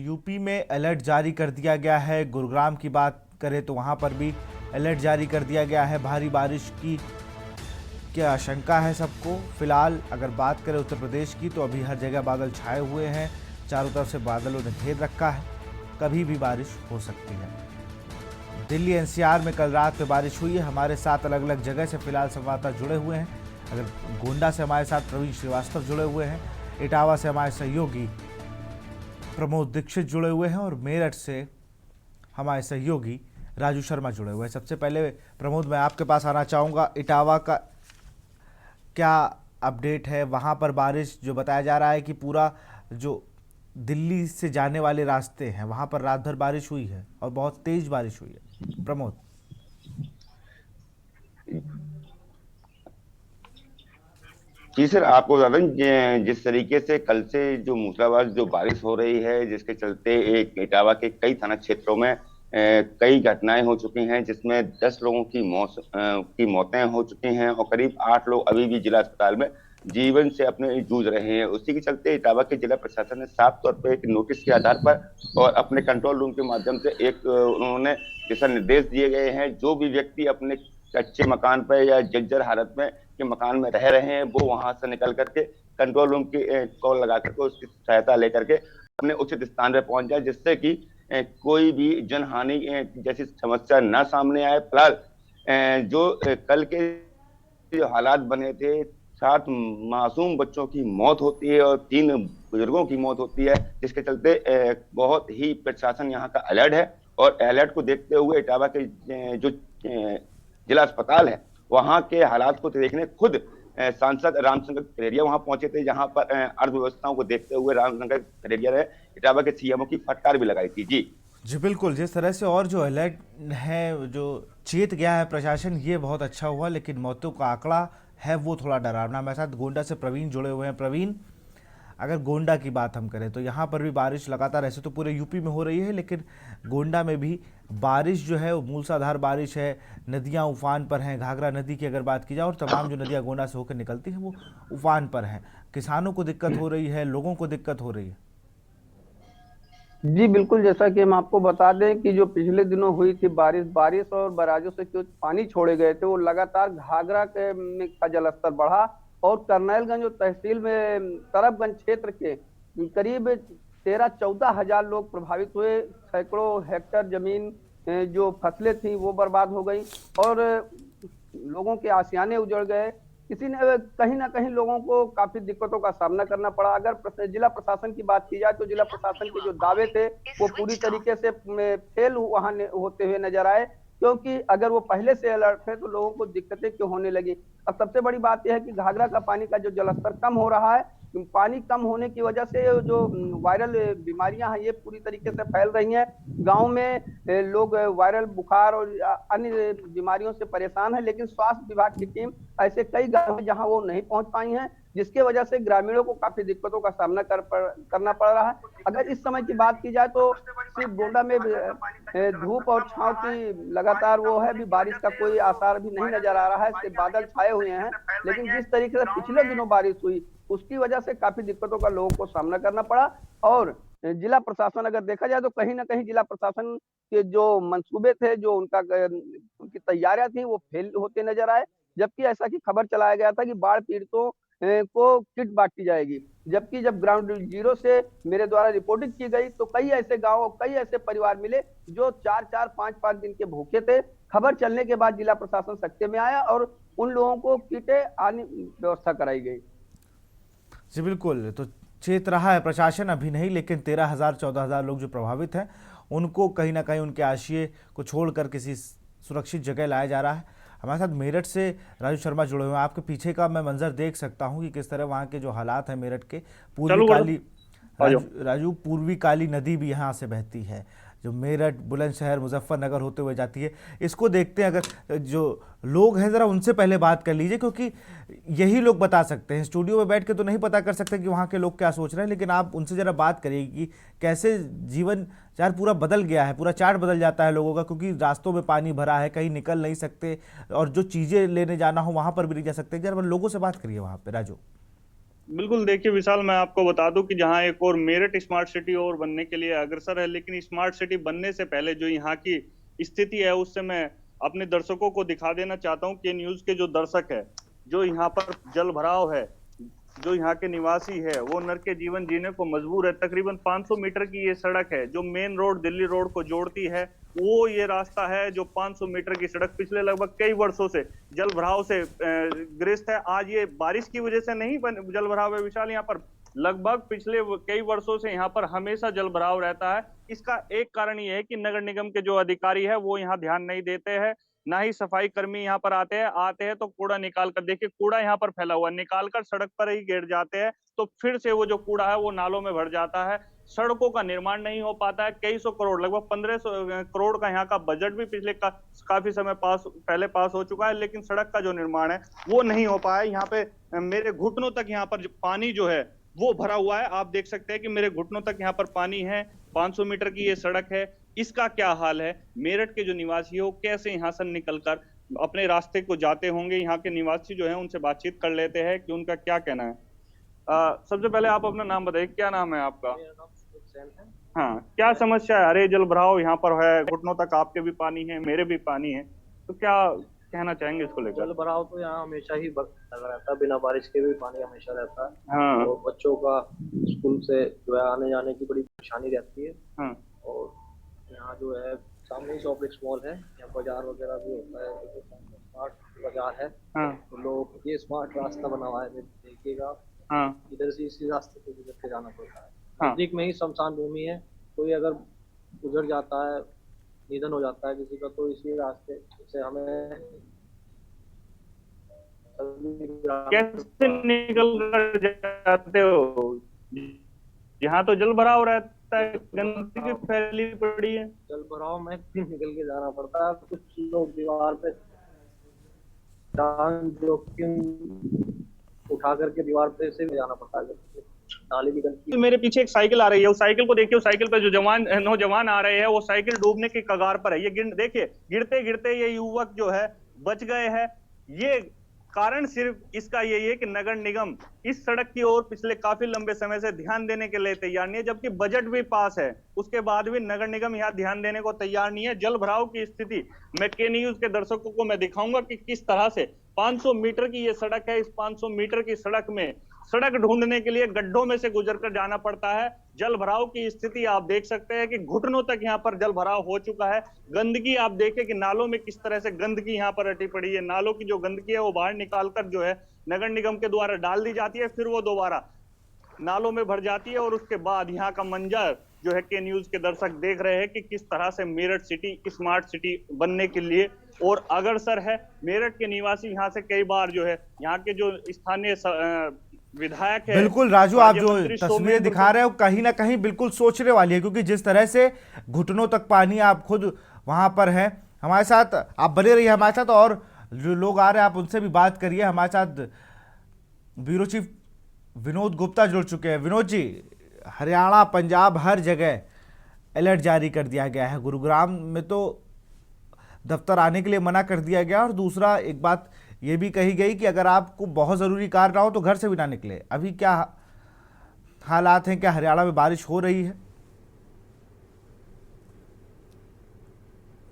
UP में alert जारी कर दिया गया है। गुरुग्राम की बात करें तो वहां पर भी अलर्ट जारी कर दिया गया है। भारी बारिश की क्या आशंका है सबको। फिलहाल अगर बात करें उत्तर प्रदेश की तो अभी हर जगह बादल छाए हुए हैं, चारों तरफ से बादलों ने घेर रखा है, कभी भी बारिश हो सकती है। दिल्ली एनसीआर में कल रात में बारिश हुई है। हमारे साथ अलग अलग जगह से फिलहाल संवाददाता जुड़े हुए हैं। अगर गोंडा से हमारे साथ प्रवीण श्रीवास्तव जुड़े हुए हैं, इटावा से हमारे सहयोगी प्रमोद दीक्षित जुड़े हुए हैं और मेरठ से हमारे सहयोगी राजू शर्मा जुड़े हुए हैं। सबसे पहले प्रमोद, मैं आपके पास आना चाहूँगा। इटावा का क्या अपडेट है? वहाँ पर बारिश जो बताया जा रहा है कि पूरा जो दिल्ली से जाने वाले रास्ते हैं वहाँ पर रात भर बारिश हुई है और बहुत तेज बारिश हुई है। प्रमोद। जी सर, आपको बता दें जिस तरीके से कल से जो मूसलाधार जो बारिश हो रही है, जिसके चलते एक इटावा के कई थाना क्षेत्रों में कई घटनाएं हो चुकी हैं, जिसमें 10 लोगों की मौतें हो चुकी हैं और करीब 8 लोग अभी भी जिला अस्पताल में जीवन से अपने जूझ रहे हैं। उसी के चलते इटावा के जिला प्रशासन ने साफ तौर पर एक नोटिस के आधार पर और अपने कंट्रोल रूम के माध्यम से उन्होंने दिशा निर्देश दिए गए हैं। जो भी व्यक्ति अपने कच्चे मकान पर या जर्जर हालत में के मकान में रह रहे हैं, वो वहां से निकल करके कंट्रोल रूम की कॉल लगा करके उसकी सहायता लेकर के अपने उचित स्थान पर पहुंच जाए, जिससे कि कोई भी जनहानि जैसी समस्या न सामने आए। फिलहाल जो कल के जो हालात बने थे, 7 मासूम बच्चों की मौत होती है और 3 बुजुर्गों की मौत होती है, जिसके चलते बहुत ही प्रशासन यहाँ का अलर्ट है। और अलर्ट को देखते हुए इटावा के जो जिला अस्पताल है, वहां के हालात को देखने खुद सांसद रामशंकर करेरिया वहां पहुंचे थे, जहां पर अर्थव्यवस्थाओं को देखते हुए रामशंकर करेरिया ने इटावा के सीएमओ की फटकार भी लगाई थी। जी जी बिल्कुल, जिस तरह से और जो अलर्ट है, जो चेत गया है प्रशासन, ये बहुत अच्छा हुआ, लेकिन मौतों का आंकड़ा है वो थोड़ा डरावना। मेरे साथ गोंडा से प्रवीण जुड़े हुए हैं। प्रवीण, अगर गोंडा की बात हम करें तो यहाँ पर भी बारिश लगातार, ऐसे तो पूरे यूपी में हो रही है, लेकिन गोंडा में भी बारिश जो है वो मूसलाधार बारिश है। नदियाँ उफान पर हैं। घाघरा नदी की अगर बात की जाए और तमाम जो नदियाँ गोंडा से होकर निकलती हैं वो उफान पर हैं। किसानों को दिक्कत हो रही है, लोगों को दिक्कत हो रही है। जी बिल्कुल, जैसा कि हम आपको बता दें कि जो पिछले दिनों हुई थी बारिश बारिश और बराजों से जो पानी छोड़े गए थे, वो लगातार घाघरा के का जलस्तर बढ़ा और करनैलगंज और तहसील में तरफगंज क्षेत्र के करीब 13-14 हजार लोग प्रभावित हुए। सैकड़ों हेक्टेयर जमीन जो फसलें थी वो बर्बाद हो गई और लोगों के आशियाने उजड़ गए। किसी ने कहीं ना कहीं लोगों को काफी दिक्कतों का सामना करना पड़ा। अगर जिला प्रशासन की बात की जाए तो जिला प्रशासन के जो दावे थे वो पूरी तरीके से फेल वहां होते हुए नजर आए, क्योंकि अगर वो पहले से अलर्ट है तो लोगों को दिक्कतें क्यों होने लगी। अब सबसे बड़ी बात यह है कि घाघरा का पानी का जो जलस्तर कम हो रहा है, पानी कम होने की वजह से जो वायरल बीमारियां हैं ये पूरी तरीके से फैल रही हैं। गांव में लोग वायरल बुखार और अन्य बीमारियों से परेशान हैं, लेकिन स्वास्थ्य विभाग की टीम ऐसे कई गांव हैं जहां वो नहीं पहुंच पाई हैं, जिसके वजह से ग्रामीणों को काफी दिक्कतों का सामना करना पड़ रहा है। अगर इस समय की बात की जाए तो सिर्फ गोंडा में धूप और छांव की लगातार वो है, भी बारिश का कोई आसार भी नहीं नजर आ रहा है। सिर्फ बादल छाए हुए हैं, लेकिन जिस तरीके से पिछले दिनों बारिश हुई उसकी वजह से काफी दिक्कतों का लोगों को सामना करना पड़ा। और जिला प्रशासन अगर देखा जाए तो कहीं ना कहीं जिला प्रशासन के जो मंसूबे थे, जो उनकी तैयारियां थी, वो फेल होते नजर आए। जबकि ऐसा की खबर चलाया गया था कि बाढ़ पीड़ितों को किट बांटी जाएगी, जबकि जब ग्राउंड जीरो से मेरे द्वारा रिपोर्टिंग की गई तो कई ऐसे गांव, कई ऐसे परिवार मिले जो 4-4, 5-5 दिन के भूखे थे। खबर चलने के बाद जिला प्रशासन सख्ते में आया और उन लोगों को किटें आने व्यवस्था कराई गई। जी बिल्कुल, तो चेत रहा है प्रशासन, अभी नहीं, लेकिन 13,000-14,000 लोग जो प्रभावित हैं उनको कहीं ना कहीं उनके आशिये को छोड़कर किसी सुरक्षित जगह लाया जा रहा है। हमारे साथ मेरठ से राजू शर्मा जुड़े हुए हैं। आपके पीछे का मैं मंजर देख सकता हूं कि किस तरह वहाँ के जो हालात हैं मेरठ के। पूर्वी काली राजू पूर्वी काली नदी भी यहाँ से बहती है, जो मेरठ, बुलंदशहर, मुजफ्फरनगर होते हुए जाती है। इसको देखते हैं, अगर जो लोग हैं ज़रा उनसे पहले बात कर लीजिए, क्योंकि यही लोग बता सकते हैं। स्टूडियो में बैठ के तो नहीं पता कर सकते कि वहाँ के लोग क्या सोच रहे हैं, लेकिन आप उनसे ज़रा बात करिए कि कैसे जीवन यार पूरा बदल गया है, पूरा चार्ट बदल जाता है लोगों का, क्योंकि रास्तों में पानी भरा है, कहीं निकल नहीं सकते, और जो चीज़ें लेने जाना हो वहाँ पर भी नहीं जा सकते। जरा लोगों से बात करिए वहाँ पर, राजू। बिल्कुल, देखिए विशाल, मैं आपको बता दूं कि जहां एक और मेरठ स्मार्ट सिटी और बनने के लिए अग्रसर है, लेकिन स्मार्ट सिटी बनने से पहले जो यहाँ की स्थिति है उससे मैं अपने दर्शकों को दिखा देना चाहता हूँ कि न्यूज के जो दर्शक है, जो यहाँ पर जल भराव है, जो यहाँ के निवासी है वो नर के जीवन जीने को मजबूर है। तकरीबन 500 मीटर की ये सड़क है जो मेन रोड दिल्ली रोड को जोड़ती है। वो ये रास्ता है जो 500 मीटर की सड़क पिछले लगभग कई वर्षों से जल भराव से ग्रस्त है। आज ये बारिश की वजह से नहीं जल भराव है विशाल, यहाँ पर लगभग पिछले कई वर्षों से यहाँ पर हमेशा जल भराव रहता है। इसका एक कारण ये है कि नगर निगम के जो अधिकारी है वो यहाँ ध्यान नहीं देते हैं, ना ही सफाई कर्मी यहाँ पर आते हैं तो कूड़ा निकाल कर, देखिए कूड़ा यहाँ पर फैला हुआ, निकाल कर सड़क पर ही गिर जाते हैं, तो फिर से वो जो कूड़ा है वो नालों में भर जाता है। सड़कों का निर्माण नहीं हो पाता है। कई सौ करोड़, लगभग 1500 करोड़ का यहाँ का बजट भी पिछले काफी समय पहले पास हो चुका है, लेकिन सड़क का जो निर्माण है वो नहीं हो पाया। यहाँ पे मेरे घुटनों तक यहाँ पर पानी जो है वो भरा हुआ है। आप देख सकते हैं कि मेरे घुटनों तक यहाँ पर पानी है। 500 मीटर की ये सड़क है, इसका क्या हाल है? मेरठ के जो निवासी है वो कैसे यहाँ से निकलकर अपने रास्ते को जाते होंगे? यहाँ के निवासी जो है उनसे बातचीत कर लेते हैं कि उनका क्या कहना है। सबसे पहले आप अपना नाम बताइए, क्या नाम है आपका? हाँ, क्या समस्या है? अरे जल भराव यहाँ पर है, घुटनों तक आपके भी पानी है, मेरे भी पानी है, तो क्या कहना चाहेंगे इसको लेकर? जल भराव तो यहाँ हमेशा ही लगा रहता है, बिना बारिश के भी पानी हमेशा रहता है। हाँ। और बच्चों का स्कूल से जो है आने जाने की बड़ी परेशानी रहती है। हाँ। और यहाँ जो है सामने ही शॉपिंग मॉल है, यहाँ बाजार वगैरह भी होता है, तो स्मार्ट बाजार है। हाँ। तो लोग ये स्मार्ट रास्ता बना हुआ है, देखिएगा। हाँ। इधर से इसी रास्ते पे गुजर के जाना पड़ता है। हाँ। नजदीक में ही शमशान भूमि है, कोई अगर गुजर जाता है, निधन हो जाता है किसी का, तो इसी रास्ते से हमें कैसे निकल कर जाते हो? यहाँ तो जल भराव रहता है, गंदगी फैली पड़ी है। जल भराव में निकल के जाना पड़ता है। कुछ लोग दीवार पे जान जोखिम उठा करके दीवार पे से भी जाना पड़ता है। नाली भी गंदगी। तो मेरे पीछे एक साइकिल आ रही है, उस साइकिल को देखिए, उस साइकिल पे जो नौजवान आ रहे हैं वो साइकिल डूबने की कगार पर है। ये देखिए, गिरते गिरते ये युवक जो है बच गए हैं। ये कारण सिर्फ इसका यही है कि नगर निगम इस सड़क की ओर पिछले काफी लंबे समय से ध्यान देने के लिए तैयार नहीं है, जबकि बजट भी पास है, उसके बाद भी नगर निगम यहाँ ध्यान देने को तैयार नहीं है। जल भराव की स्थिति मैं के न्यूज के दर्शकों को मैं दिखाऊंगा कि किस तरह से 500 मीटर की ये सड़क है। इस 500 मीटर की सड़क में सड़क ढूंढने के लिए गड्ढों में से गुजर कर जाना पड़ता है। जल भराव की स्थिति आप देख सकते हैं कि घुटनों तक यहाँ पर जल भराव हो चुका है। गंदगी आप देखें कि नालों में किस तरह से गंदगी यहाँ पर अटी पड़ी है। नालों की जो गंदगी है वो बाहर निकालकर जो है नगर निगम के द्वारा डाल दी जाती है, फिर वो दोबारा नालों में भर जाती है। और उसके बाद यहाँ का मंजर जो है के न्यूज के दर्शक देख रहे हैं कि किस तरह से मेरठ सिटी स्मार्ट सिटी बनने के लिए और अग्रसर है। मेरठ के निवासी यहाँ से कई बार जो है यहाँ के जो स्थानीय विधायक है। बिल्कुल राजू, आप जो तस्वीरें दिखा रहे हो कहीं ना कहीं बिल्कुल सोचने वाली है, क्योंकि जिस तरह से घुटनों तक पानी, आप खुद वहां पर हैं। हमारे साथ आप बने रहिए हमारे साथ, और जो लोग आ रहे हैं आप उनसे भी बात करिए। हमारे साथ ब्यूरो चीफ विनोद गुप्ता जुड़ चुके हैं। विनोद जी, हरियाणा, पंजाब, हर जगह अलर्ट जारी कर दिया गया है। गुरुग्राम में तो दफ्तर आने के लिए मना कर दिया गया, और दूसरा एक बात ये भी कही गई कि अगर आपको बहुत ज़रूरी कार्य ना हो तो घर से भी ना निकले। अभी क्या हालात हैं? क्या हरियाणा में बारिश हो रही है?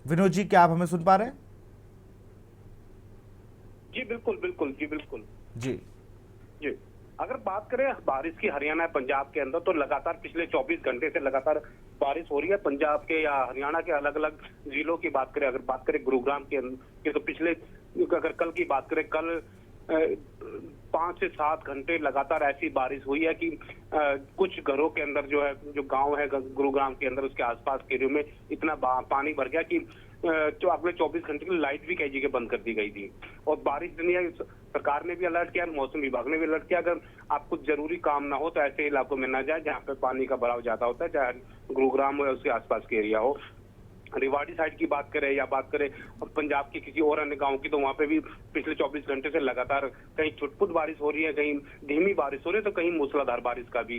विनोद जी, क्या आप हमें सुन पा रहे हैं? जी बिल्कुल बिल्कुल, जी बिल्कुल जी जी। अगर बात करें बारिश की हरियाणा पंजाब के अंदर, तो लगातार पिछले 24 घंटे से लगातार बारिश हो रही है। पंजाब के या हरियाणा के अलग अलग जिलों की बात करें, अगर बात करें गुरुग्राम के तो पिछले, अगर कल की बात करें, कल 5 से 7 घंटे लगातार ऐसी बारिश हुई है कि कुछ घरों के अंदर जो है, जो गांव है गुरुग्राम के अंदर, उसके आसपास के एरिया में इतना पानी भर गया कि जो अगले 24 घंटे की लाइट भी कई जगह बंद कर दी गई थी। और बारिश नहीं, सरकार ने भी अलर्ट किया, मौसम विभाग ने भी अलर्ट किया, अगर आप कुछ जरूरी काम ना हो तो ऐसे इलाकों में ना जाए जहाँ पे पानी का भराव ज्यादा होता है, चाहे गुरुग्राम हो या उसके आसपास के एरिया हो। रेवाड़ी साइड की बात करें या बात करें पंजाब के किसी और अन्य गांव की, तो वहां पे भी पिछले 24 घंटे से लगातार कहीं छुटपुट बारिश हो रही है, कहीं धीमी बारिश हो रही है, तो कहीं मूसलाधार बारिश का भी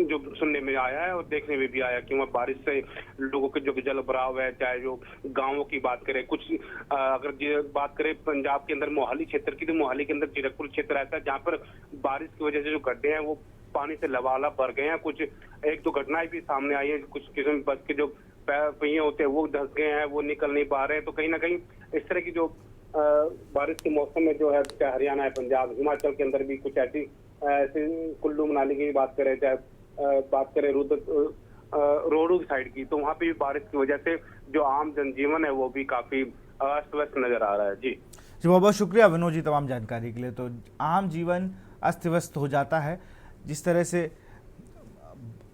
जो सुनने में आया है और देखने में भी आया कि वहाँ बारिश से लोगों के जो जल भराव है, चाहे जो गाँवों की बात करें, कुछ अगर बात करें पंजाब के अंदर मोहाली क्षेत्र की, तो मोहाली के अंदर जीरकपुर क्षेत्र ऐसा है जहाँ पर बारिश की वजह से जो गड्ढे हैं वो पानी से लबालब भर गए हैं। कुछ एक दो घटनाएं भी सामने आई है, कुछ किस्म बस के जो पहिए होते हैं वो धंस गए हैं, वो निकल नहीं पा रहे हैं। तो कहीं ना कहीं इस तरह की जो बारिश के मौसम में जो है, चाहे हरियाणा है, पंजाब, हिमाचल के अंदर भी कुछ ऐसी कुल्लू मनाली की बात करें, चाहे बात करें रोहड़ू साइड की, तो वहाँ पे भी बारिश की वजह से जो आम जनजीवन है वो भी काफी अस्त व्यस्त नजर आ रहा है। जी बहुत बहुत शुक्रिया विनोद जी तमाम जानकारी के लिए। तो आम जीवन अस्त व्यस्त हो जाता है जिस तरह से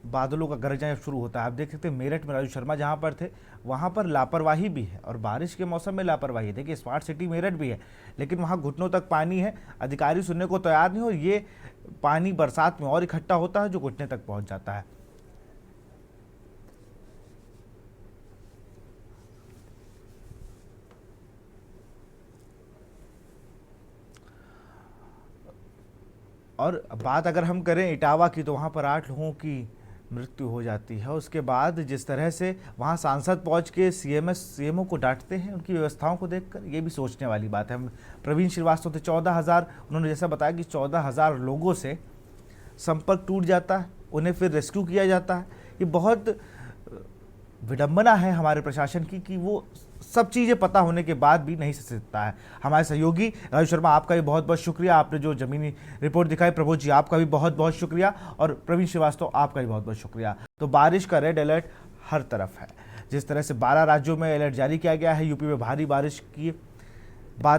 बादलों का गरजना जब शुरू होता है। आप देख सकते हैं मेरठ में राजू शर्मा जहां पर थे वहां पर लापरवाही भी है और बारिश के मौसम में लापरवाही है। देखिए स्मार्ट सिटी मेरठ भी है लेकिन वहां घुटनों तक पानी है, अधिकारी सुनने को तैयार नहीं, और ये पानी बरसात में और इकट्ठा होता है जो घुटने तक पहुंच जाता है। और बात अगर हम करें इटावा की तो वहाँ पर 8 लोगों की मृत्यु हो जाती है। उसके बाद जिस तरह से वहाँ सांसद पहुँच के सीएमओ को डांटते हैं, उनकी व्यवस्थाओं को देखकर ये भी सोचने वाली बात है। हम प्रवीण श्रीवास्तव थे, 14,000 उन्होंने जैसा बताया कि 14,000 लोगों से संपर्क टूट जाता है, उन्हें फिर रेस्क्यू किया जाता है। ये बहुत विडंबना है हमारे प्रशासन की कि वो सब चीज़ें पता होने के बाद भी नहीं सकता है। हमारे सहयोगी राजू शर्मा आपका भी बहुत बहुत शुक्रिया, आपने जो ज़मीनी रिपोर्ट दिखाई। प्रबोध जी आपका भी बहुत बहुत शुक्रिया और प्रवीण श्रीवास्तव आपका भी बहुत बहुत शुक्रिया। तो बारिश का रेड अलर्ट हर तरफ है। जिस तरह से 12 राज्यों में अलर्ट जारी किया गया है, यूपी में भारी बारिश की